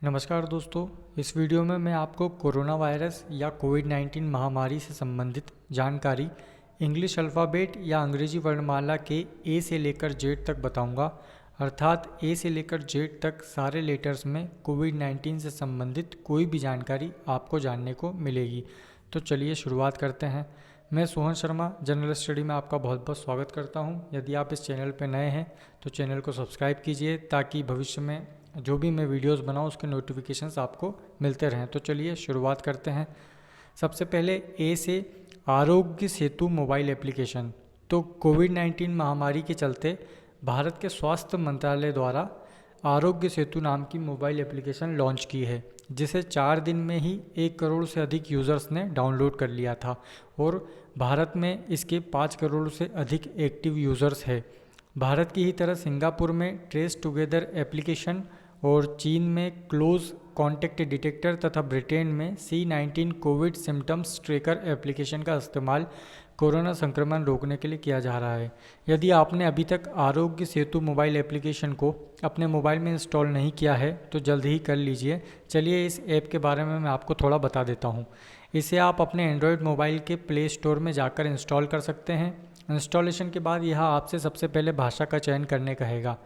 नमस्कार दोस्तों। इस वीडियो में मैं आपको कोरोना वायरस या कोविड-19 महामारी से संबंधित जानकारी इंग्लिश अल्फ़ाबेट या अंग्रेजी वर्णमाला के ए से लेकर जेड तक बताऊंगा। अर्थात ए से लेकर जेड तक सारे लेटर्स में कोविड-19 से संबंधित कोई भी जानकारी आपको जानने को मिलेगी। तो चलिए शुरुआत करते हैं। मैं सोहन शर्मा जनरल स्टडी में आपका बहुत बहुत स्वागत करता हूं। यदि आप इस चैनल पर नए हैं तो चैनल को सब्सक्राइब कीजिए ताकि भविष्य में जो भी मैं वीडियोस बनाऊं उसके नोटिफिकेशंस आपको मिलते रहें। तो चलिए शुरुआत करते हैं। सबसे पहले ए से आरोग्य सेतु मोबाइल एप्लीकेशन। तो कोविड-19 महामारी के चलते भारत के स्वास्थ्य मंत्रालय द्वारा आरोग्य सेतु नाम की मोबाइल एप्लीकेशन लॉन्च की है, जिसे 4 दिन में ही 1 करोड़ से अधिक यूज़र्स ने डाउनलोड कर लिया था और भारत में इसके 5 करोड़ से अधिक एक्टिव यूज़र्स है। भारत की ही तरह सिंगापुर में ट्रेस टुगेदर एप्लीकेशन और चीन में क्लोज कॉन्टैक्ट डिटेक्टर तथा ब्रिटेन में C19 Covid symptoms tracker application का इस्तेमाल कोरोना संक्रमण रोकने के लिए किया जा रहा है। यदि आपने अभी तक आरोग्य सेतु मोबाइल एप्लीकेशन को अपने मोबाइल में इंस्टॉल नहीं किया है तो जल्द ही कर लीजिए। चलिए इस ऐप के बारे में मैं आपको थोड़ा बता देता हूँ। इसे आप अपने एंड्रॉयड मोबाइल के प्ले स्टोर में जाकर इंस्टॉल कर सकते हैं। इंस्टॉलेशन के बाद यह आपसे सबसे पहले भाषा का चयन करने कहेगा।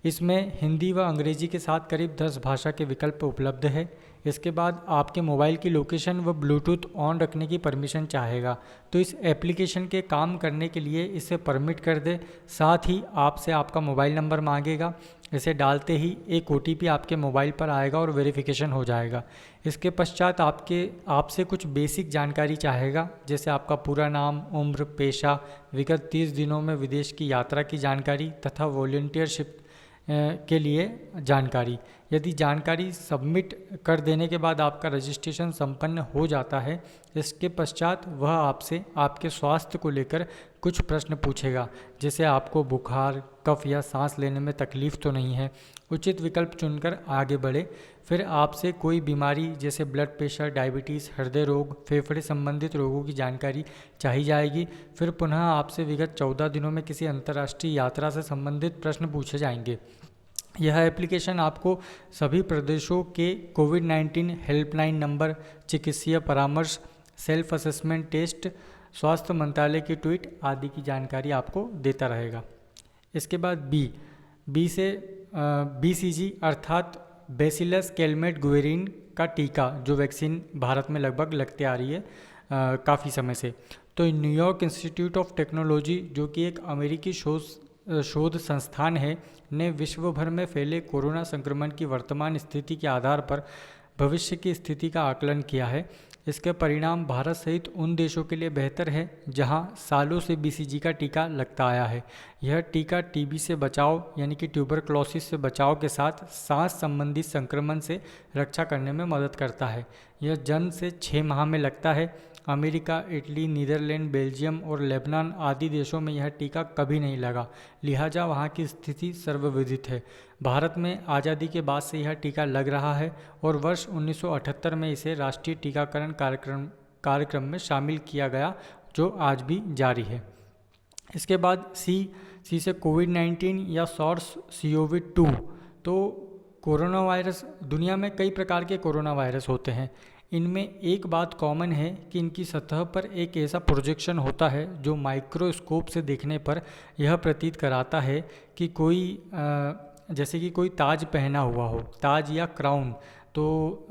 इसमें हिंदी व अंग्रेजी के साथ करीब 10 भाषा के विकल्प उपलब्ध है। इसके बाद आपके मोबाइल की लोकेशन व ब्लूटूथ ऑन रखने की परमिशन चाहेगा, तो इस एप्लीकेशन के काम करने के लिए इसे परमिट कर दे। साथ ही आपसे आपका मोबाइल नंबर मांगेगा। इसे डालते ही एक OTP आपके मोबाइल पर आएगा और वेरिफिकेशन हो जाएगा। इसके पश्चात आपसे कुछ बेसिक जानकारी चाहेगा, जैसे आपका पूरा नाम, उम्र, पेशा, विगत 30 दिनों में विदेश की यात्रा की जानकारी तथा वॉलंटियरशिप के लिए जानकारी। यदि जानकारी सबमिट कर देने के बाद आपका रजिस्ट्रेशन संपन्न हो जाता है, इसके पश्चात वह आपसे आपके स्वास्थ्य को लेकर कुछ प्रश्न पूछेगा, जैसे आपको बुखार, कफ या सांस लेने में तकलीफ़ तो नहीं है। उचित विकल्प चुनकर आगे बढ़े। फिर आपसे कोई बीमारी जैसे ब्लड प्रेशर, डायबिटीज़, हृदय रोग, फेफड़े संबंधित रोगों की जानकारी चाही जाएगी। फिर पुनः आपसे विगत 14 दिनों में किसी अंतर्राष्ट्रीय यात्रा से संबंधित प्रश्न पूछे जाएंगे। यह एप्लीकेशन आपको सभी प्रदेशों के कोविड-19 हेल्पलाइन नंबर, चिकित्सीय परामर्श, सेल्फ असेसमेंट टेस्ट, स्वास्थ्य मंत्रालय की ट्वीट आदि की जानकारी आपको देता रहेगा। इसके बाद बी से BCG अर्थात बेसिलस कैलमेट गुएरिन का टीका, जो वैक्सीन भारत में लगभग लगते आ रही है काफ़ी समय से। तो न्यूयॉर्क इंस्टीट्यूट ऑफ टेक्नोलॉजी, जो कि एक अमेरिकी शोध संस्थान है, ने विश्व भर में फैले कोरोना संक्रमण की वर्तमान स्थिति के आधार पर भविष्य की स्थिति का आकलन किया है। इसके परिणाम भारत सहित उन देशों के लिए बेहतर है जहां सालों से BCG का टीका लगता आया है। यह टीका TB से बचाव यानी कि ट्यूबरक्लोसिस से बचाव के साथ सांस संबंधी संक्रमण से रक्षा करने में मदद करता है। यह जन्म से 6 माह में लगता है। अमेरिका, इटली, नीदरलैंड, बेल्जियम और लेबनान आदि देशों में यह टीका कभी नहीं लगा, लिहाजा वहाँ की स्थिति सर्वविदित है। भारत में आज़ादी के बाद से यह टीका लग रहा है और वर्ष 1978 में इसे राष्ट्रीय टीकाकरण कार्यक्रम में शामिल किया गया, जो आज भी जारी है। इसके बाद सी से कोविड-19 या SARS-CoV-2। तो कोरोना वायरस, दुनिया में कई प्रकार के कोरोना वायरस होते हैं। इनमें एक बात कॉमन है कि इनकी सतह पर एक ऐसा प्रोजेक्शन होता है जो माइक्रोस्कोप से देखने पर यह प्रतीत कराता है कि जैसे कि कोई ताज पहना हुआ हो, ताज या क्राउन। तो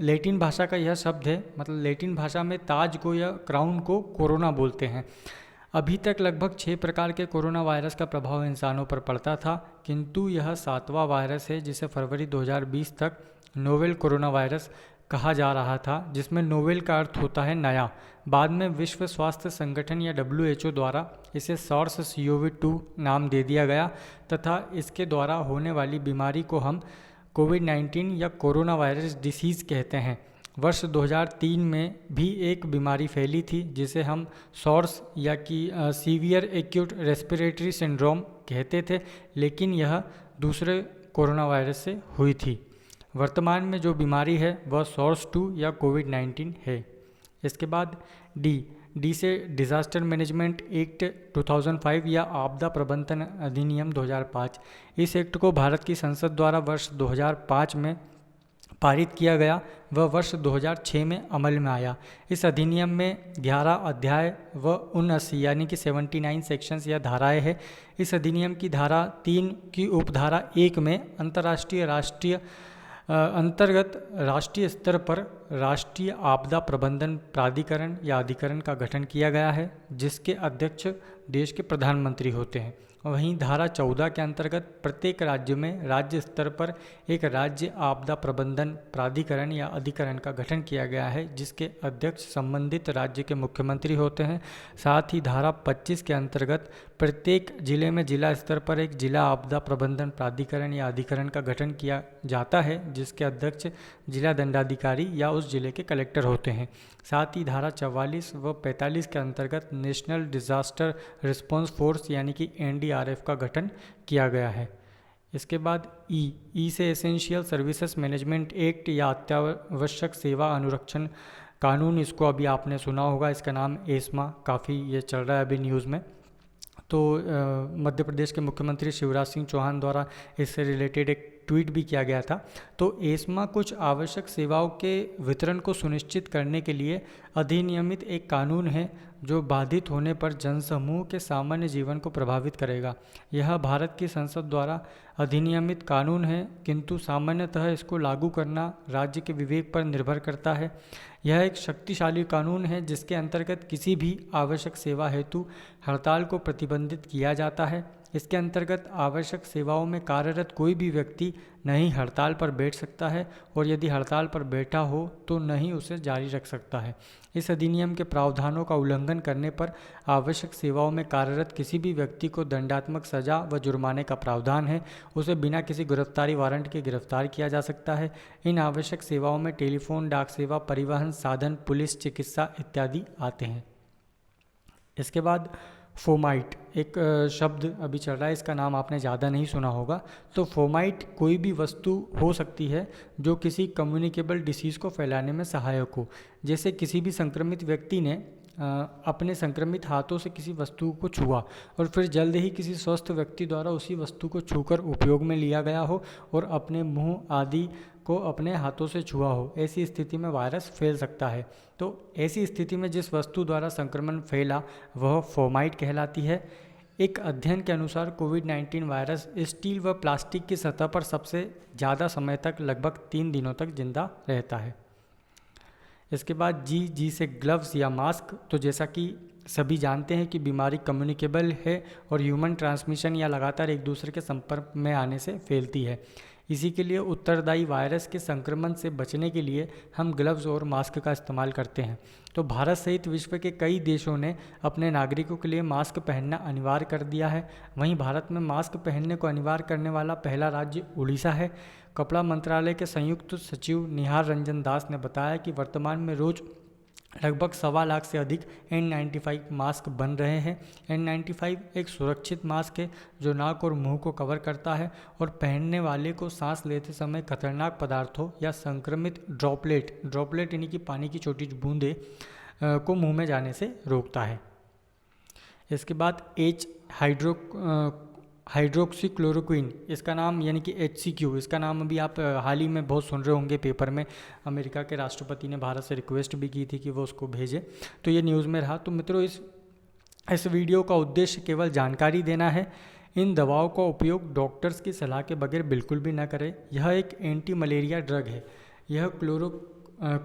लैटिन भाषा का यह शब्द है, मतलब लैटिन भाषा में ताज को या क्राउन को कोरोना बोलते हैं। अभी तक लगभग 6 प्रकार के कोरोना वायरस का प्रभाव इंसानों पर पड़ता था, किंतु यह 7वां वायरस है जिसे फरवरी 2020 तक नोवेल कोरोना वायरस कहा जा रहा था, जिसमें नोवेल का अर्थ होता है नया। बाद में विश्व स्वास्थ्य संगठन या WHO द्वारा इसे SARS-CoV-2 नाम दे दिया गया तथा इसके द्वारा होने वाली बीमारी को हम कोविड-19 या कोरोना वायरस डिसीज़ कहते हैं। वर्ष 2003 में भी एक बीमारी फैली थी जिसे हम सॉर्स या कि सीवियर एक्यूट रेस्पिरेटरी सिंड्रोम कहते थे, लेकिन यह दूसरे कोरोना वायरस से हुई थी। वर्तमान में जो बीमारी है वह SARS-2 या कोविड-19 है। इसके बाद डी से डिज़ास्टर मैनेजमेंट एक्ट 2005 या आपदा प्रबंधन अधिनियम 2005। इस एक्ट को भारत की संसद द्वारा वर्ष 2005 में पारित किया गया वह वर्ष 2006 में अमल में आया। इस अधिनियम में 11 अध्याय व 79 यानी कि 79 सेक्शंस या धाराएं हैं। इस अधिनियम की धारा 3 की उपधारा 1 में अंतर्गत राष्ट्रीय स्तर पर राष्ट्रीय आपदा प्रबंधन प्राधिकरण या अधिकरण का गठन किया गया है, जिसके अध्यक्ष देश के प्रधानमंत्री होते हैं। वहीं धारा 14 के अंतर्गत प्रत्येक राज्य में राज्य स्तर पर एक राज्य आपदा प्रबंधन प्राधिकरण या अधिकरण का गठन किया गया है, जिसके अध्यक्ष संबंधित राज्य के मुख्यमंत्री होते हैं। साथ ही धारा 25 के अंतर्गत प्रत्येक जिले में जिला स्तर पर एक जिला आपदा प्रबंधन प्राधिकरण या अधिकरण का गठन किया जाता है, जिसके अध्यक्ष जिला दंडाधिकारी या उस जिले के कलेक्टर होते हैं। साथ ही धारा 44 व 45 के अंतर्गत नेशनल डिजास्टर रिस्पांस फोर्स यानी कि NDRF का गठन किया गया है। इसके बाद ई से एसेंशियल सर्विसेज मैनेजमेंट एक्ट या अत्यावश्यक सेवा अनुरक्षण कानून, इसको अभी आपने सुना होगा, इसका नाम एस्मा, काफ़ी ये चल रहा है अभी न्यूज़ में। तो मध्य प्रदेश के मुख्यमंत्री शिवराज सिंह चौहान द्वारा इससे रिलेटेड एक ट्वीट भी किया गया था। तो एस्मा कुछ आवश्यक सेवाओं के वितरण को सुनिश्चित करने के लिए अधिनियमित एक कानून है जो बाधित होने पर जनसमूह के सामान्य जीवन को प्रभावित करेगा। यह भारत की संसद द्वारा अधिनियमित कानून है, किंतु सामान्यतः इसको लागू करना राज्य के विवेक पर निर्भर करता है। यह एक शक्तिशाली कानून है जिसके अंतर्गत किसी भी आवश्यक सेवा हेतु हड़ताल को प्रतिबंधित किया जाता है। इसके अंतर्गत आवश्यक सेवाओं में कार्यरत कोई भी व्यक्ति नहीं हड़ताल पर बैठ सकता है और यदि हड़ताल पर बैठा हो तो नहीं उसे जारी रख सकता है। इस अधिनियम के प्रावधानों का उल्लंघन करने पर आवश्यक सेवाओं में कार्यरत किसी भी व्यक्ति को दंडात्मक सजा व जुर्माने का प्रावधान है। उसे बिना किसी गिरफ्तारी वारंट के गिरफ्तार किया जा सकता है। इन आवश्यक सेवाओं में टेलीफोन, डाक सेवा, परिवहन साधन, पुलिस, चिकित्सा इत्यादि आते हैं। इसके बाद फोमाइट एक शब्द अभी चल रहा है, इसका नाम आपने ज़्यादा नहीं सुना होगा। तो फोमाइट कोई भी वस्तु हो सकती है जो किसी कम्युनिकेबल डिसीज़ को फैलाने में सहायक हो। जैसे किसी भी संक्रमित व्यक्ति ने अपने संक्रमित हाथों से किसी वस्तु को छुआ और फिर जल्द ही किसी स्वस्थ व्यक्ति द्वारा उसी वस्तु को छूकर उपयोग में लिया गया हो और अपने मुंह आदि को अपने हाथों से छुआ हो, ऐसी स्थिति में वायरस फैल सकता है। तो ऐसी स्थिति में जिस वस्तु द्वारा संक्रमण फैला वह फोमाइट कहलाती है। एक अध्ययन के अनुसार कोविड-19 वायरस स्टील व प्लास्टिक की सतह पर सबसे ज़्यादा समय तक लगभग 3 दिनों तक जिंदा रहता है। इसके बाद जी से ग्लव्स या मास्क। तो जैसा कि सभी जानते हैं कि बीमारी कम्युनिकेबल है और ह्यूमन ट्रांसमिशन या लगातार एक दूसरे के संपर्क में आने से फैलती है। इसी के लिए उत्तरदायी वायरस के संक्रमण से बचने के लिए हम ग्लव्स और मास्क का इस्तेमाल करते हैं। तो भारत सहित विश्व के कई देशों ने अपने नागरिकों के लिए मास्क पहनना अनिवार्य कर दिया है। वहीं भारत में मास्क पहनने को अनिवार्य करने वाला पहला राज्य उड़ीसा है। कपड़ा मंत्रालय के संयुक्त सचिव निहार रंजन दास ने बताया कि वर्तमान में रोज लगभग 1.25 लाख से अधिक N95 मास्क बन रहे हैं। N95 एक सुरक्षित मास्क है जो नाक और मुंह को कवर करता है और पहनने वाले को सांस लेते समय खतरनाक पदार्थों या संक्रमित ड्रॉपलेट यानी कि पानी की छोटी बूंदें को मुंह में जाने से रोकता है। इसके बाद हाइड्रोक्सीक्लोरोक्विन, इसका नाम यानी कि HCQ, इसका नाम अभी आप हाल ही में बहुत सुन रहे होंगे पेपर में। अमेरिका के राष्ट्रपति ने भारत से रिक्वेस्ट भी की थी कि वो उसको भेजे, तो ये न्यूज़ में रहा। तो मित्रों, इस वीडियो का उद्देश्य केवल जानकारी देना है। इन दवाओं का उपयोग डॉक्टर्स की सलाह के बगैर बिल्कुल भी ना करें। यह एक एंटी मलेरिया ड्रग है। यह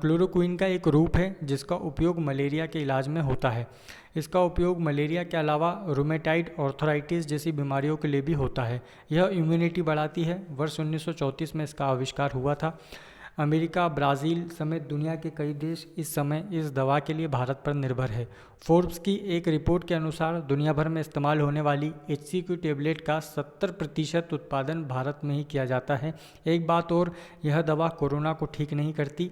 क्लोरोक्विन का एक रूप है जिसका उपयोग मलेरिया के इलाज में होता है। इसका उपयोग मलेरिया के अलावा रूमेटाइड आर्थराइटिस जैसी बीमारियों के लिए भी होता है। यह इम्यूनिटी बढ़ाती है। वर्ष 1934 में इसका आविष्कार हुआ था। अमेरिका, ब्राज़ील समेत दुनिया के कई देश इस समय इस दवा के लिए भारत पर निर्भर है। फोर्ब्स की एक रिपोर्ट के अनुसार दुनिया भर में इस्तेमाल होने वाली HCQ टेबलेट का 70% उत्पादन भारत में ही किया जाता है। एक बात और, यह दवा कोरोना को ठीक नहीं करती,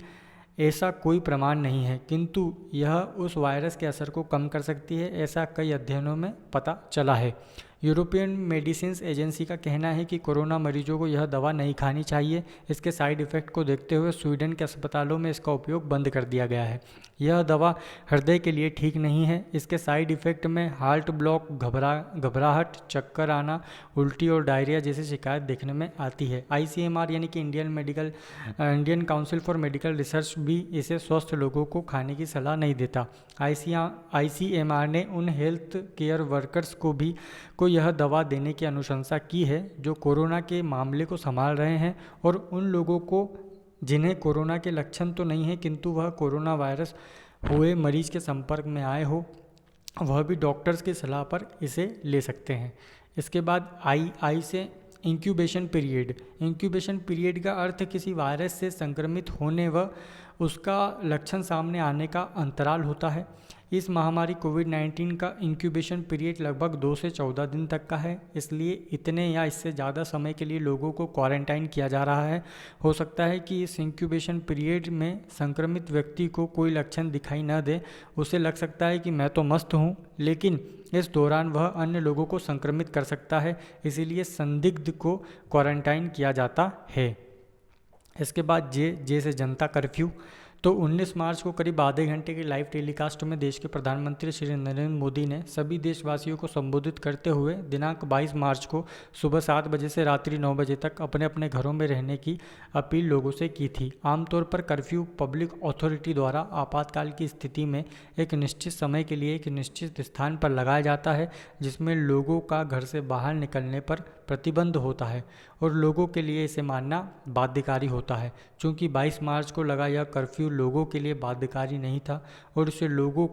ऐसा कोई प्रमाण नहीं है, किंतु यह उस वायरस के असर को कम कर सकती है, ऐसा कई अध्ययनों में पता चला है। यूरोपियन मेडिसिन्स एजेंसी का कहना है कि कोरोना मरीजों को यह दवा नहीं खानी चाहिए। इसके साइड इफ़ेक्ट को देखते हुए स्वीडन के अस्पतालों में इसका उपयोग बंद कर दिया गया है। यह दवा हृदय के लिए ठीक नहीं है। इसके साइड इफ़ेक्ट में हार्ट ब्लॉक, घबराहट, चक्कर आना, उल्टी और डायरिया जैसी शिकायत देखने में आती है। ICMR यानी कि Indian council for medical research भी इसे स्वस्थ लोगों को खाने की सलाह नहीं देता। ICMR ने उन हेल्थ केयर वर्कर्स को यह दवा देने की अनुशंसा की है जो कोरोना के मामले को संभाल रहे हैं, और उन लोगों को जिन्हें कोरोना के लक्षण तो नहीं है किंतु वह कोरोना वायरस हुए मरीज के संपर्क में आए हो, वह भी डॉक्टर्स की सलाह पर इसे ले सकते हैं। इसके बाद आई से इंक्यूबेशन पीरियड का अर्थ किसी वायरस से संक्रमित होने व उसका लक्षण सामने आने का अंतराल होता है। इस महामारी कोविड-19 का इंक्यूबेशन पीरियड लगभग 2 से 14 दिन तक का है, इसलिए इतने या इससे ज़्यादा समय के लिए लोगों को क्वारंटाइन किया जा रहा है। हो सकता है कि इस इंक्यूबेशन पीरियड में संक्रमित व्यक्ति को कोई लक्षण दिखाई न दे। उसे लग सकता है कि मैं तो मस्त हूँ, लेकिन इस दौरान वह अन्य लोगों को संक्रमित कर सकता है, इसीलिए संदिग्ध को क्वारंटाइन किया जाता है। इसके बाद जे से जनता कर्फ्यू। तो 19 मार्च को करीब आधे घंटे के लाइव टेलीकास्ट में देश के प्रधानमंत्री श्री नरेंद्र मोदी ने सभी देशवासियों को संबोधित करते हुए दिनांक 22 मार्च को सुबह 7 बजे से रात्रि 9 बजे तक अपने अपने घरों में रहने की अपील लोगों से की थी। आमतौर पर कर्फ्यू पब्लिक अथॉरिटी द्वारा आपातकाल की स्थिति में एक निश्चित समय के लिए एक निश्चित स्थान पर लगाया जाता है, जिसमें लोगों का घर से बाहर निकलने पर प्रतिबंध होता है और लोगों के लिए इसे मानना बाध्यकारी होता है। चूँकि 22 मार्च को लगा यह कर्फ्यू लोगों के लिए बाध्यकारी नहीं था और इसे लोगों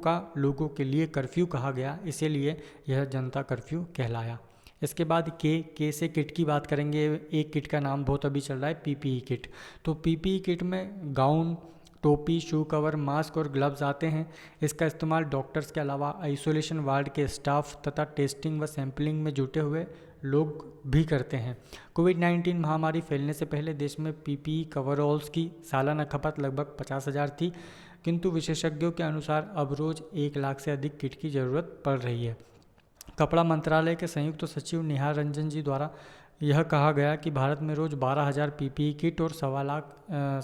के लिए कर्फ्यू कहा गया, इसीलिए यह जनता कर्फ्यू कहलाया। इसके बाद के से किट की बात करेंगे। एक किट का नाम बहुत अभी चल रहा है PPE किट। तो PPE किट में गाउन, टोपी, शू कवर, मास्क और ग्लव्स आते हैं। इसका इस्तेमाल डॉक्टर्स के अलावा आइसोलेशन वार्ड के स्टाफ तथा टेस्टिंग व सैंपलिंग में जुटे हुए लोग भी करते हैं। कोविड-19 महामारी फैलने से पहले देश में PPE कवरऑल्स की सालाना खपत लगभग 50,000 थी, किंतु विशेषज्ञों के अनुसार अब रोज़ 1 लाख से अधिक किट की ज़रूरत पड़ रही है। कपड़ा मंत्रालय के संयुक्त सचिव निहार रंजन जी द्वारा यह कहा गया कि भारत में रोज़ 12,000 PPE किट और 1.25 लाख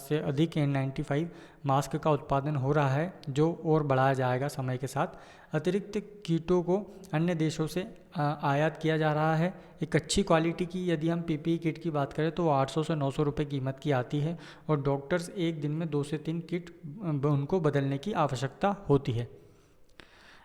से अधिक N95 मास्क का उत्पादन हो रहा है, जो और बढ़ाया जाएगा समय के साथ। अतिरिक्त कीटों को अन्य देशों से आयात किया जा रहा है। एक अच्छी क्वालिटी की यदि हम PPE किट की बात करें तो वो 800 से 900 रुपये कीमत की आती है और डॉक्टर्स एक दिन में 2 से 3 किट उनको बदलने की आवश्यकता होती है।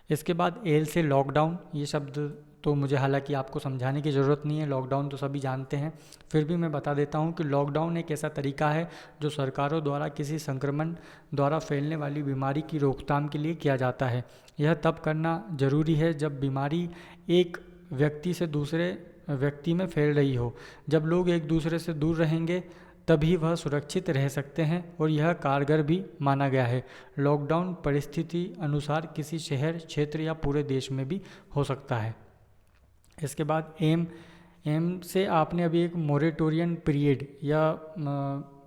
इसके बाद एल से लॉकडाउन। ये शब्द तो मुझे हालांकि आपको समझाने की ज़रूरत नहीं है, लॉकडाउन तो सभी जानते हैं, फिर भी मैं बता देता हूँ कि लॉकडाउन एक ऐसा तरीका है जो सरकारों द्वारा किसी संक्रमण द्वारा फैलने वाली बीमारी की रोकथाम के लिए किया जाता है। यह तब करना जरूरी है जब बीमारी एक व्यक्ति से दूसरे व्यक्ति में फैल रही हो। जब लोग एक दूसरे से दूर रहेंगे तभी वह सुरक्षित रह सकते हैं और यह कारगर भी माना गया है। लॉकडाउन परिस्थिति अनुसार किसी शहर, क्षेत्र या पूरे देश में भी हो सकता है। इसके बाद एम से आपने अभी एक मोरेटोरियन पीरियड या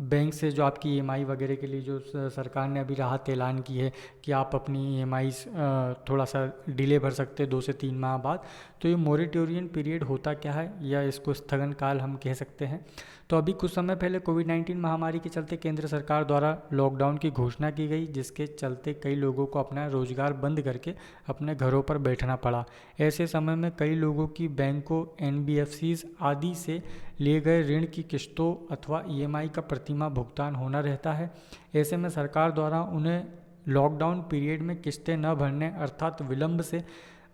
बैंक से जो आपकी EMI वगैरह के लिए जो सरकार ने अभी राहत ऐलान की है कि आप अपनी EMI थोड़ा सा डिले भर सकते हैं 2 से 3 माह बाद। तो ये मोरेटोरियन पीरियड होता क्या है, या इसको स्थगन काल हम कह सकते हैं। तो अभी कुछ समय पहले कोविड-19 महामारी के चलते केंद्र सरकार द्वारा लॉकडाउन की घोषणा की गई, जिसके चलते कई लोगों को अपना रोजगार बंद करके अपने घरों पर बैठना पड़ा। ऐसे समय में कई लोगों की बैंकों, NBFCs आदि से लिए गए ऋण की किस्तों अथवा EMI का प्रतिमाह भुगतान होना रहता है। ऐसे में सरकार द्वारा उन्हें लॉकडाउन पीरियड में किस्तें न भरने अर्थात विलंब से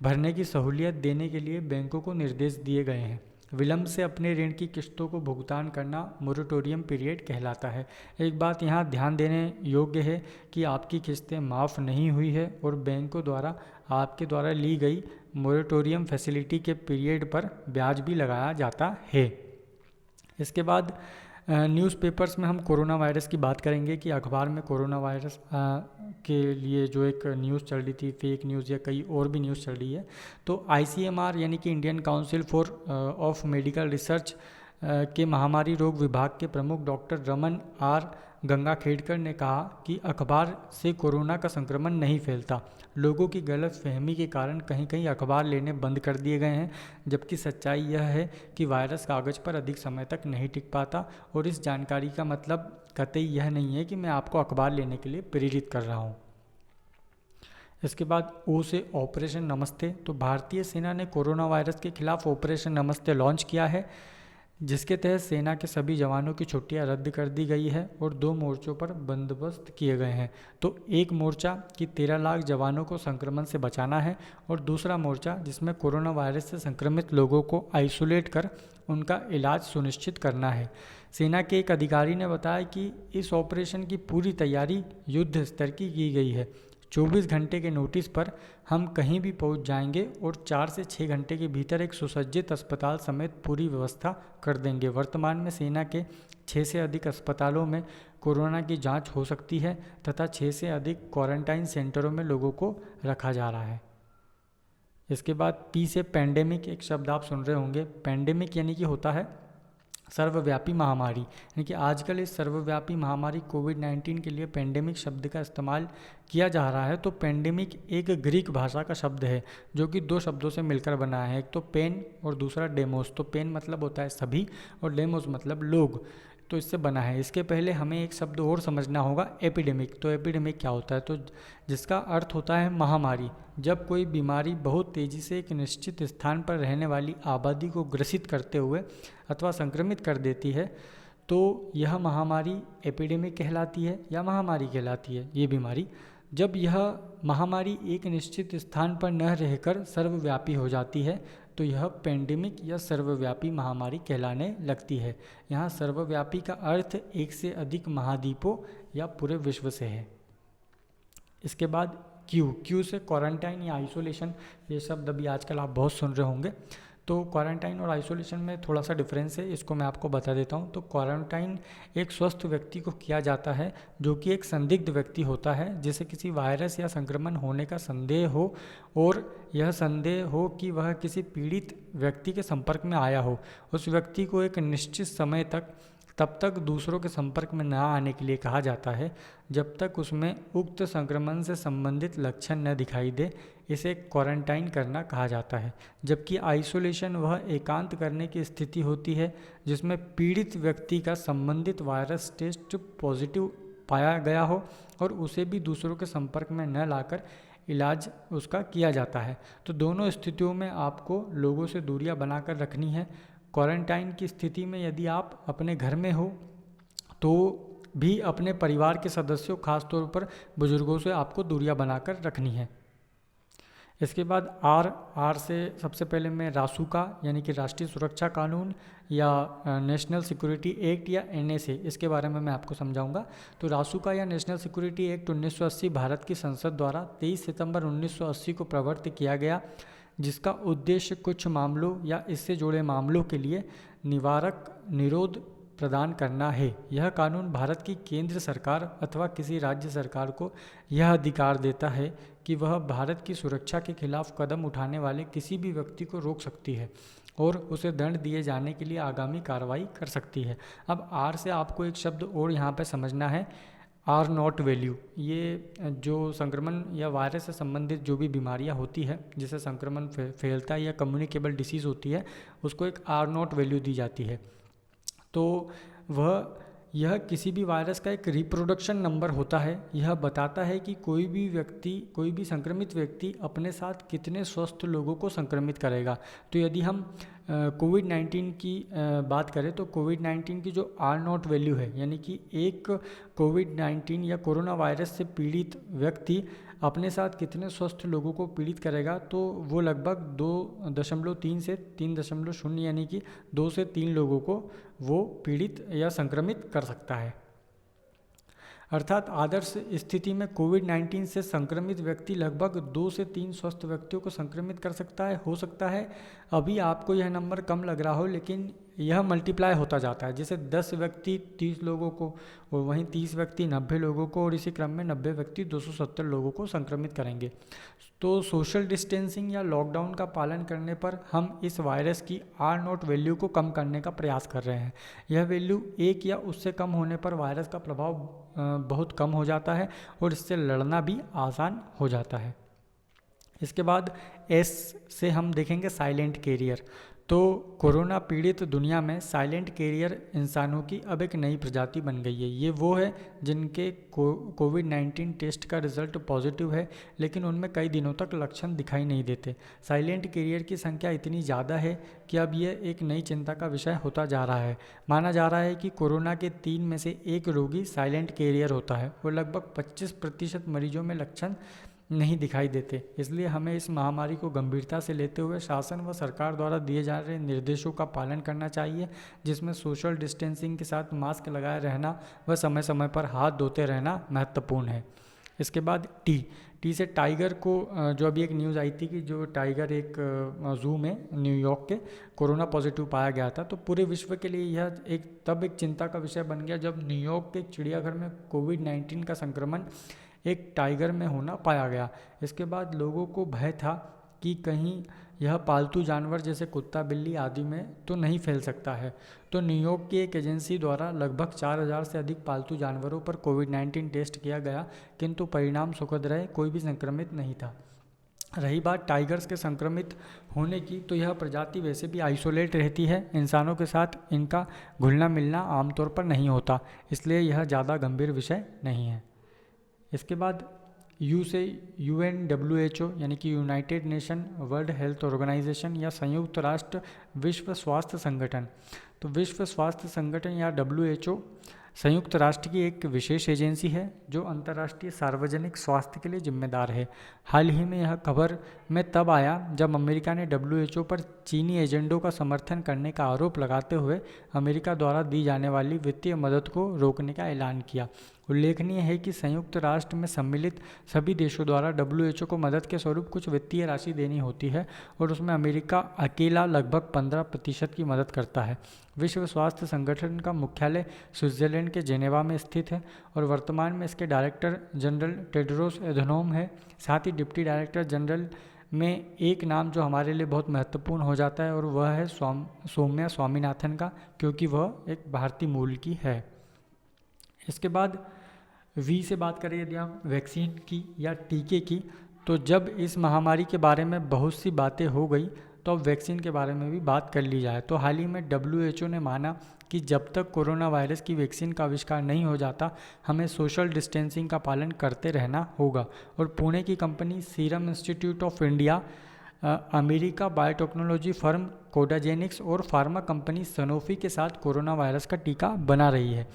भरने की सहूलियत देने के लिए बैंकों को निर्देश दिए गए हैं। विलंब से अपने ऋण की किस्तों को भुगतान करना मोरेटोरियम पीरियड कहलाता है। एक बात यहाँ ध्यान देने योग्य है कि आपकी किस्तें माफ़ नहीं हुई है और बैंकों द्वारा आपके द्वारा ली गई मोरेटोरियम फैसिलिटी के पीरियड पर ब्याज भी लगाया जाता है। इसके बाद न्यूज़पेपर्स में हम कोरोना वायरस की बात करेंगे कि अखबार में कोरोना वायरस के लिए जो एक न्यूज़ चल रही थी, फेक न्यूज़ या कई और भी न्यूज़ चल रही है। तो ICMR यानी कि Indian council for of medical research के महामारी रोग विभाग के प्रमुख डॉक्टर रमन आर गंगाखेड़कर ने कहा कि अखबार से कोरोना का संक्रमण नहीं फैलता। लोगों की गलतफहमी के कारण कहीं कहीं अखबार लेने बंद कर दिए गए हैं, जबकि सच्चाई यह है कि वायरस कागज़ पर अधिक समय तक नहीं टिक पाता। और इस जानकारी का मतलब कतई यह नहीं है कि मैं आपको अखबार लेने के लिए प्रेरित कर रहा हूँ। इसके बाद ओ से ऑपरेशन नमस्ते। तो भारतीय सेना ने कोरोना वायरस के खिलाफ ऑपरेशन नमस्ते लॉन्च किया है, जिसके तहत सेना के सभी जवानों की छुट्टियां रद्द कर दी गई है और 2 मोर्चों पर बंदोबस्त किए गए हैं। तो एक मोर्चा कि 13 लाख जवानों को संक्रमण से बचाना है और दूसरा मोर्चा जिसमें कोरोना वायरस से संक्रमित लोगों को आइसोलेट कर उनका इलाज सुनिश्चित करना है। सेना के एक अधिकारी ने बताया कि इस ऑपरेशन की पूरी तैयारी युद्ध स्तर की गई है। 24 घंटे के नोटिस पर हम कहीं भी पहुंच जाएंगे और 4 से 6 घंटे के भीतर एक सुसज्जित अस्पताल समेत पूरी व्यवस्था कर देंगे। वर्तमान में सेना के 6 से अधिक अस्पतालों में कोरोना की जांच हो सकती है तथा 6 से अधिक क्वारंटाइन सेंटरों में लोगों को रखा जा रहा है। इसके बाद पी से पैंडेमिक, एक शब्द आप सुन रहे होंगे। पैंडेमिक यानी कि होता है सर्वव्यापी महामारी, यानी कि आजकल इस सर्वव्यापी महामारी कोविड-19 के लिए पेंडेमिक शब्द का इस्तेमाल किया जा रहा है। तो पेंडेमिक एक ग्रीक भाषा का शब्द है जो कि 2 शब्दों से मिलकर बना है, एक तो पेन और दूसरा डेमोस। तो पेन मतलब होता है सभी और डेमोस मतलब लोग, तो इससे बना है। इसके पहले हमें एक शब्द और समझना होगा, एपिडेमिक। तो एपिडेमिक क्या होता है? तो जिसका अर्थ होता है महामारी। जब कोई बीमारी बहुत तेज़ी से एक निश्चित स्थान पर रहने वाली आबादी को ग्रसित करते हुए अथवा संक्रमित कर देती है तो यह महामारी एपिडेमिक कहलाती है या महामारी कहलाती है ये बीमारी। जब यह महामारी एक निश्चित स्थान पर न रहकर सर्वव्यापी हो जाती है तो यह पेंडेमिक या सर्वव्यापी महामारी कहलाने लगती है। यहाँ सर्वव्यापी का अर्थ एक से अधिक महाद्वीपों या पूरे विश्व से है। इसके बाद क्यू से क्वारंटाइन या आइसोलेशन, ये शब्द अभी आजकल आप बहुत सुन रहे होंगे। तो क्वारंटाइन और आइसोलेशन में थोड़ा सा डिफरेंस है, इसको मैं आपको बता देता हूँ। तो क्वारंटाइन एक स्वस्थ व्यक्ति को किया जाता है जो कि एक संदिग्ध व्यक्ति होता है जिसे किसी वायरस या संक्रमण होने का संदेह हो और यह संदेह हो कि वह किसी पीड़ित व्यक्ति के संपर्क में आया हो। उस व्यक्ति को एक निश्चित समय तब तक दूसरों के संपर्क में न आने के लिए कहा जाता है जब तक उसमें उक्त संक्रमण से संबंधित लक्षण न दिखाई दे। इसे क्वारंटाइन करना कहा जाता है। जबकि आइसोलेशन वह एकांत करने की स्थिति होती है जिसमें पीड़ित व्यक्ति का संबंधित वायरस टेस्ट पॉजिटिव पाया गया हो और उसे भी दूसरों के संपर्क में न लाकर इलाज उसका किया जाता है। तो दोनों स्थितियों में आपको लोगों से दूरियां बनाकर रखनी है। क्वारंटाइन की स्थिति में यदि आप अपने घर में हो तो भी अपने परिवार के सदस्यों, खासतौर पर बुजुर्गों से आपको दूरियां बनाकर रखनी है। इसके बाद आर से सबसे पहले मैं रासुका यानी कि राष्ट्रीय सुरक्षा कानून या नेशनल सिक्योरिटी एक्ट या NSA, इसके बारे में मैं आपको समझाऊंगा। तो रासुका या नेशनल सिक्योरिटी एक्ट 1980 भारत की संसद द्वारा 23 सितंबर 1980 को प्रवर्तित किया गया, जिसका उद्देश्य कुछ मामलों या इससे जुड़े मामलों के लिए निरोध प्रदान करना है। यह कानून भारत की केंद्र सरकार अथवा किसी राज्य सरकार को यह अधिकार देता है कि वह भारत की सुरक्षा के खिलाफ कदम उठाने वाले किसी भी व्यक्ति को रोक सकती है और उसे दंड दिए जाने के लिए आगामी कार्रवाई कर सकती है। अब आर से आपको एक शब्द और यहाँ पर समझना है, आर नॉट वैल्यू। ये जो संक्रमण या वायरस से संबंधित जो भी बीमारियां होती है जिसे संक्रमण फैलता है या कम्युनिकेबल डिसीज़ होती है, उसको एक आर नॉट वैल्यू दी जाती है। तो यह किसी भी वायरस का एक रिप्रोडक्शन नंबर होता है। यह बताता है कि कोई भी संक्रमित व्यक्ति अपने साथ कितने स्वस्थ लोगों को संक्रमित करेगा। तो यदि हम कोविड-19 की बात करें तो कोविड-19 की जो आर नॉट वैल्यू है, यानी कि एक कोविड-19 या कोरोना वायरस से पीड़ित व्यक्ति अपने साथ कितने स्वस्थ लोगों को पीड़ित करेगा, तो वो लगभग 2.3 से 3.0 यानी कि 2 से 3 लोगों को वो पीड़ित या संक्रमित कर सकता है। अर्थात आदर्श स्थिति में कोविड-19 से संक्रमित व्यक्ति लगभग 2 से 3 स्वस्थ व्यक्तियों को संक्रमित कर सकता है। हो सकता है अभी आपको यह नंबर कम लग रहा हो, लेकिन यह मल्टीप्लाई होता जाता है। जैसे 10 व्यक्ति 30 लोगों को, और वहीं 30 व्यक्ति 90 लोगों को, और इसी क्रम में 90 व्यक्ति 270 लोगों को संक्रमित करेंगे। तो सोशल डिस्टेंसिंग या लॉकडाउन का पालन करने पर हम इस वायरस की R0 वैल्यू को कम करने का प्रयास कर रहे हैं। यह वैल्यू 1 या उससे कम होने पर वायरस का प्रभाव बहुत कम हो जाता है और इससे लड़ना भी आसान हो जाता है। इसके बाद S से हम देखेंगे साइलेंट कैरियर। तो कोरोना पीड़ित दुनिया में साइलेंट कैरियर इंसानों की अब एक नई प्रजाति बन गई है। ये वो है जिनके कोविड-19 टेस्ट का रिजल्ट पॉजिटिव है, लेकिन उनमें कई दिनों तक लक्षण दिखाई नहीं देते। साइलेंट कैरियर की संख्या इतनी ज़्यादा है कि अब यह एक नई चिंता का विषय होता जा रहा है। माना जा रहा है कि कोरोना के 3 में से 1 रोगी साइलेंट कैरियर होता है और लगभग 25% मरीजों में लक्षण नहीं दिखाई देते। इसलिए हमें इस महामारी को गंभीरता से लेते हुए शासन व सरकार द्वारा दिए जा रहे निर्देशों का पालन करना चाहिए, जिसमें सोशल डिस्टेंसिंग के साथ मास्क लगाए रहना व समय समय पर हाथ धोते रहना महत्वपूर्ण है। इसके बाद टी से टाइगर को, जो अभी एक न्यूज़ आई थी कि जो टाइगर एक जू में न्यूयॉर्क के कोरोना पॉजिटिव पाया गया था, तो पूरे विश्व के लिए यह एक चिंता का विषय बन गया जब न्यूयॉर्क के चिड़ियाघर में कोविड-19 का संक्रमण एक टाइगर में होना पाया गया। इसके बाद लोगों को भय था कि कहीं यह पालतू जानवर जैसे कुत्ता, बिल्ली आदि में तो नहीं फैल सकता है। तो न्यूयॉर्क की एक एजेंसी द्वारा लगभग 4000 से अधिक पालतू जानवरों पर कोविड-19 टेस्ट किया गया, किंतु परिणाम सुखद रहे, कोई भी संक्रमित नहीं था। रही बात टाइगर्स के संक्रमित होने की, तो यह प्रजाति वैसे भी आइसोलेट रहती है। इंसानों के साथ इनका घुलना मिलना आमतौर पर नहीं होता, इसलिए यह ज़्यादा गंभीर विषय नहीं है। इसके बाद यू से WHO यानी कि United Nation World Health Organization या संयुक्त राष्ट्र विश्व स्वास्थ्य संगठन। तो विश्व स्वास्थ्य संगठन या WHO संयुक्त राष्ट्र की एक विशेष एजेंसी है जो अंतर्राष्ट्रीय सार्वजनिक स्वास्थ्य के लिए जिम्मेदार है। हाल ही में यह खबर में तब आया जब अमेरिका ने WHO पर चीनी एजेंडों का समर्थन करने का आरोप लगाते हुए अमेरिका द्वारा दी जाने वाली वित्तीय मदद को रोकने का ऐलान किया। उल्लेखनीय है कि संयुक्त राष्ट्र में सम्मिलित सभी देशों द्वारा WHO को मदद के स्वरूप कुछ वित्तीय राशि देनी होती है और उसमें अमेरिका अकेला लगभग 15% की मदद करता है। विश्व स्वास्थ्य संगठन का मुख्यालय स्विट्जरलैंड के जेनेवा में स्थित है और वर्तमान में इसके डायरेक्टर जनरल टेड्रोस एधनोम है। साथ ही डिप्टी डायरेक्टर जनरल में एक नाम जो हमारे लिए बहुत महत्वपूर्ण हो जाता है और वह है सौम्या स्वामीनाथन का, क्योंकि वह एक भारतीय मूल की है। इसके बाद वी से बात करें यदि हम वैक्सीन की या टीके की, तो जब इस महामारी के बारे में बहुत सी बातें हो गई तो अब वैक्सीन के बारे में भी बात कर ली जाए। तो हाल ही में WHO ने माना कि जब तक कोरोना वायरस की वैक्सीन का आविष्कार नहीं हो जाता, हमें सोशल डिस्टेंसिंग का पालन करते रहना होगा। और पुणे की company serum institute of India, America biotechnology firm Codagenix और फार्मा कंपनी सनोफी के साथ कोरोना वायरस का टीका बना रही है।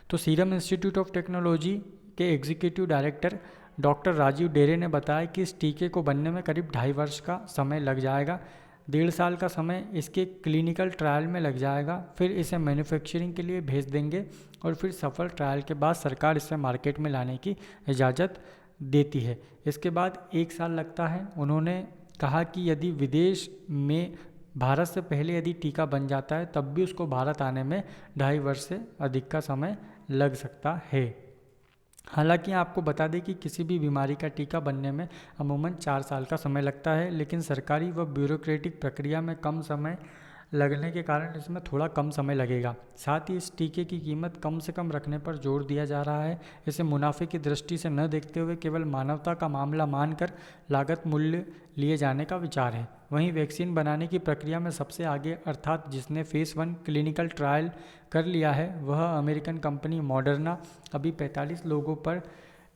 तो सीरम इंस्टीट्यूट ऑफ टेक्नोलॉजी के एग्जीक्यूटिव डायरेक्टर डॉक्टर राजीव डेरे ने बताया कि इस टीके को बनने में करीब 2.5 वर्ष का समय लग जाएगा। 1.5 साल का समय इसके क्लिनिकल ट्रायल में लग जाएगा, फिर इसे मैन्युफैक्चरिंग के लिए भेज देंगे और फिर सफल ट्रायल के बाद सरकार इसे मार्केट में लाने की इजाज़त देती है। इसके बाद 1 साल लगता है। उन्होंने कहा कि यदि विदेश में भारत से पहले यदि टीका बन जाता है तब भी उसको भारत आने में 2.5 वर्ष से अधिक का समय लग सकता है। हालांकि आपको बता दें कि किसी भी बीमारी का टीका बनने में अमूमन 4 साल का समय लगता है, लेकिन सरकारी व ब्यूरोक्रेटिक प्रक्रिया में कम समय लगने के कारण इसमें थोड़ा कम समय लगेगा। साथ ही इस टीके की कीमत कम से कम रखने पर जोर दिया जा रहा है। इसे मुनाफे की दृष्टि से न देखते हुए केवल मानवता का मामला मानकर लागत मूल्य लिए जाने का विचार है। वहीं वैक्सीन बनाने की प्रक्रिया में सबसे आगे अर्थात जिसने फेज़ 1 क्लिनिकल ट्रायल कर लिया है वह अमेरिकन कंपनी मॉडर्ना अभी 45 लोगों पर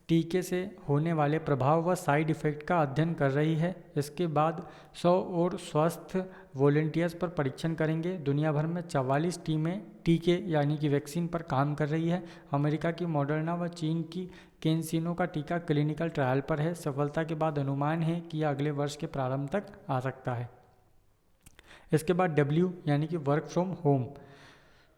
टीके से होने वाले प्रभाव व साइड इफ़ेक्ट का अध्ययन कर रही है। इसके बाद 100 और स्वस्थ वॉलंटियर्स पर परीक्षण करेंगे। दुनिया भर में 44 टीमें टीके यानी कि वैक्सीन पर काम कर रही है। अमेरिका की मॉडर्ना व चीन की कैंसिनो का टीका क्लिनिकल ट्रायल पर है। सफलता के बाद अनुमान है कि यह अगले वर्ष के प्रारंभ तक आ सकता है। इसके बाद W यानी कि वर्क फ्रॉम होम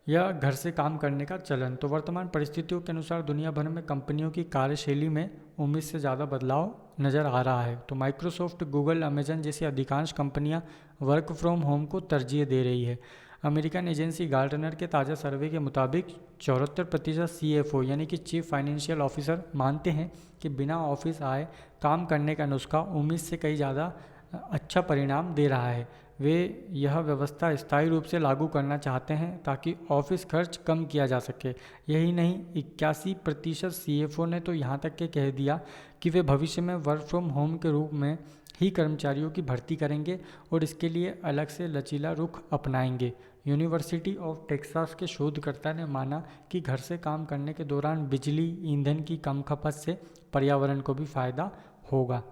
या घर से काम करने का चलन। तो वर्तमान परिस्थितियों के अनुसार दुनिया भर में कंपनियों की कार्यशैली में उम्मीद से ज़्यादा बदलाव नज़र आ रहा है। तो माइक्रोसॉफ्ट, गूगल, अमेजन जैसी अधिकांश कंपनियां वर्क फ्रॉम होम को तरजीह दे रही है। अमेरिकन एजेंसी गार्टनर के ताज़ा सर्वे के मुताबिक 74% CFO यानी कि चीफ फाइनेंशियल ऑफिसर मानते हैं कि बिना ऑफिस आए काम करने का नुस्खा उम्मीद से कई ज़्यादा अच्छा परिणाम दे रहा है। वे यह व्यवस्था स्थायी रूप से लागू करना चाहते हैं ताकि ऑफिस खर्च कम किया जा सके। यही नहीं, 81% CFO ने तो यहाँ तक के कह दिया कि वे भविष्य में वर्क फ्रॉम होम के रूप में ही कर्मचारियों की भर्ती करेंगे और इसके लिए अलग से लचीला रुख अपनाएंगे। यूनिवर्सिटी ऑफ टेक्सास के शोधकर्ता ने माना कि घर से काम करने के दौरान बिजली ईंधन की कम खपत से पर्यावरण को भी फायदा होगा।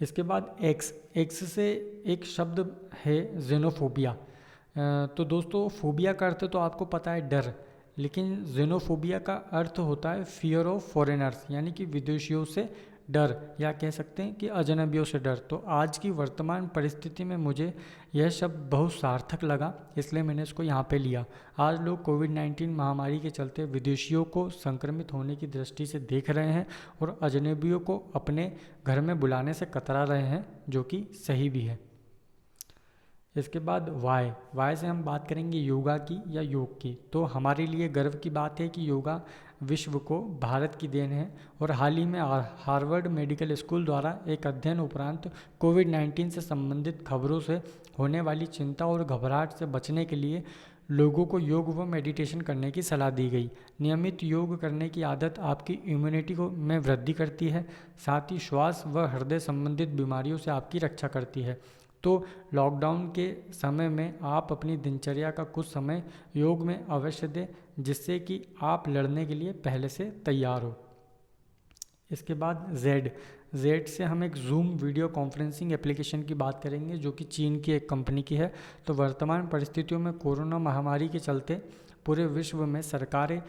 इसके बाद एक्स से एक शब्द है जेनोफोबिया। तो दोस्तों, फोबिया का अर्थ तो आपको पता है डर, लेकिन जेनोफोबिया का अर्थ होता है फियर ऑफ फॉरेनर्स यानी कि विदेशियों से डर, या कह सकते हैं कि अजनबियों से डर। तो आज की वर्तमान परिस्थिति में मुझे यह शब्द बहुत सार्थक लगा, इसलिए मैंने इसको यहाँ पे लिया। आज लोग कोविड-19 महामारी के चलते विदेशियों को संक्रमित होने की दृष्टि से देख रहे हैं और अजनबियों को अपने घर में बुलाने से कतरा रहे हैं, जो कि सही भी है। इसके बाद वाई से हम बात करेंगे योगा की या योग की। तो हमारे लिए गर्व की बात है कि योगा विश्व को भारत की देन है और हाल ही में हार्वर्ड मेडिकल स्कूल द्वारा एक अध्ययन उपरांत कोविड-19 से संबंधित खबरों से होने वाली चिंता और घबराहट से बचने के लिए लोगों को योग व मेडिटेशन करने की सलाह दी गई। नियमित योग करने की आदत आपकी इम्यूनिटी को में वृद्धि करती है, साथ ही श्वास व हृदय संबंधित बीमारियों से आपकी रक्षा करती है। तो लॉकडाउन के समय में आप अपनी दिनचर्या का कुछ समय योग में अवश्य दें, जिससे कि आप लड़ने के लिए पहले से तैयार हो। इसके बाद जेड से हम एक जूम वीडियो कॉन्फ्रेंसिंग एप्लीकेशन की बात करेंगे, जो कि चीन की एक कंपनी की है। तो वर्तमान परिस्थितियों में कोरोना महामारी के चलते पूरे विश्व में सरकारें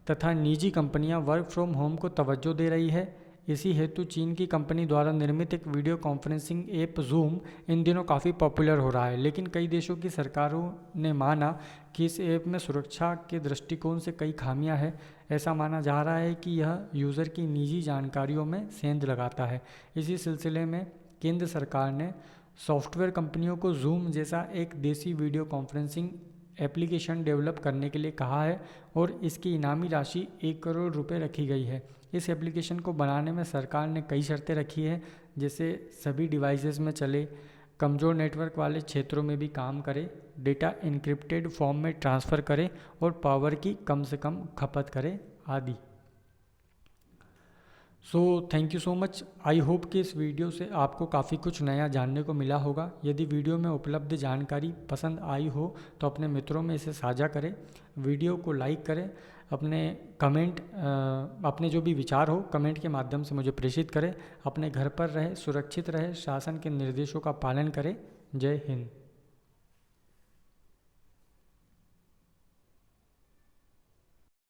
तथा निजी कंपनियां वर्क फ्रॉम होम को तवज्जो दे रही है। इसी हेतु चीन की कंपनी द्वारा निर्मित एक video conferencing app zoom in दिनों काफ़ी पॉपुलर हो रहा है, लेकिन कई देशों की सरकारों ने माना कि इस ऐप में सुरक्षा के दृष्टिकोण से कई खामियां हैं। ऐसा माना जा रहा है कि यह यूज़र की निजी जानकारियों में सेंध लगाता है। इसी सिलसिले में केंद्र सरकार ने सॉफ्टवेयर कंपनियों को जूम जैसा एक देसी वीडियो कॉन्फ्रेंसिंग एप्लीकेशन डेवलप करने के लिए कहा है और इसकी इनामी राशि 1 करोड़ रुपए रखी गई है। इस एप्लीकेशन को बनाने में सरकार ने कई शर्तें रखी है, जैसे सभी डिवाइसेस में चले, कमज़ोर नेटवर्क वाले क्षेत्रों में भी काम करे, डेटा इनक्रिप्टेड फॉर्म में ट्रांसफ़र करे और पावर की कम से कम खपत करे आदि। So thank you so much. I hope कि इस वीडियो से आपको काफ़ी कुछ नया जानने को मिला होगा। यदि वीडियो में उपलब्ध जानकारी पसंद आई हो तो अपने मित्रों में इसे साझा करें, वीडियो को लाइक करें, अपने जो भी विचार हो कमेंट के माध्यम से मुझे प्रेषित करें। अपने घर पर रहे, सुरक्षित रहे, शासन के निर्देशों का पालन करें। जय हिंद।